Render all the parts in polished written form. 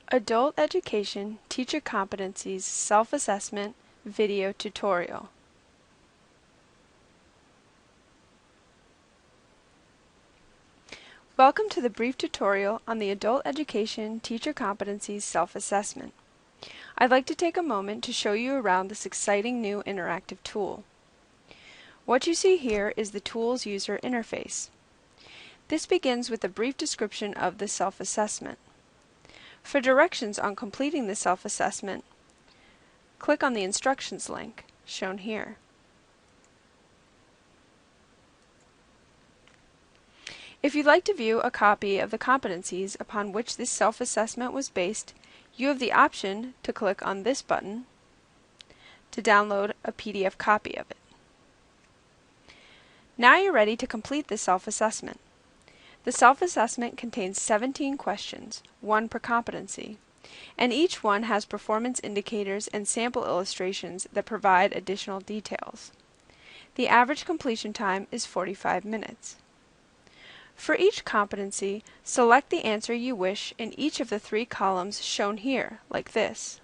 Adult Education Teacher Competencies Self-Assessment Video Tutorial. Welcome to the brief tutorial on the Adult Education Teacher Competencies Self-Assessment. I'd like to take a moment to show you around this exciting new interactive tool. What you see here is the tool's user interface. This begins with a brief description of the self-assessment. For directions on completing the self-assessment, click on the instructions link shown here. If you'd like to view a copy of the competencies upon which this self-assessment was based, you have the option to click on this button to download a PDF copy of it. Now you're ready to complete the self-assessment. The self-assessment contains 17 questions, one per competency, and each one has performance indicators and sample illustrations that provide additional details. The average completion time is 45 minutes. For each competency, select the answer you wish in each of the 3 columns shown here, like this.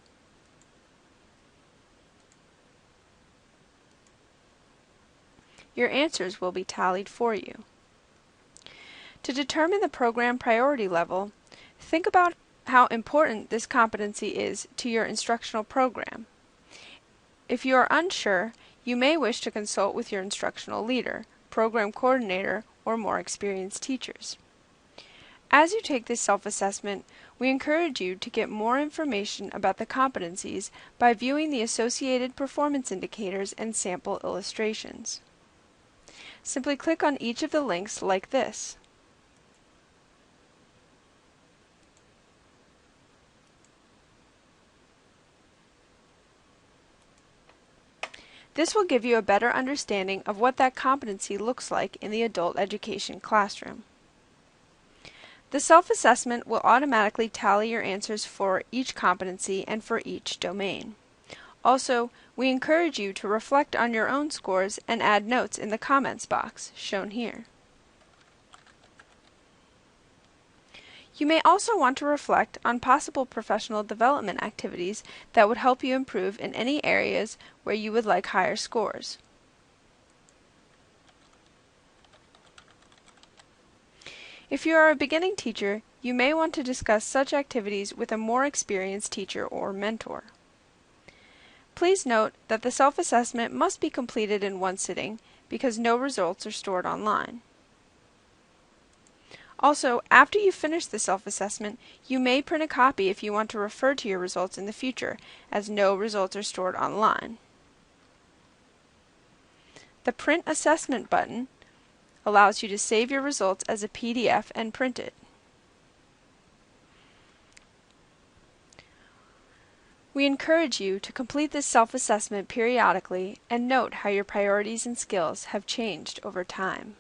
Your answers will be tallied for you. To determine the program priority level, think about how important this competency is to your instructional program. If you are unsure, you may wish to consult with your instructional leader, program coordinator, or more experienced teachers. As you take this self-assessment, we encourage you to get more information about the competencies by viewing the associated performance indicators and sample illustrations. Simply click on each of the links like this. This will give you a better understanding of what that competency looks like in the adult education classroom. The self-assessment will automatically tally your answers for each competency and for each domain. Also, we encourage you to reflect on your own scores and add notes in the comments box shown here. You may also want to reflect on possible professional development activities that would help you improve in any areas where you would like higher scores. If you are a beginning teacher, you may want to discuss such activities with a more experienced teacher or mentor. Please note that the self-assessment must be completed in one sitting because no results are stored online. Also, after you finish the self-assessment, you may print a copy if you want to refer to your results in the future, as no results are stored online. The Print Assessment button allows you to save your results as a PDF and print it. We encourage you to complete this self-assessment periodically and note how your priorities and skills have changed over time.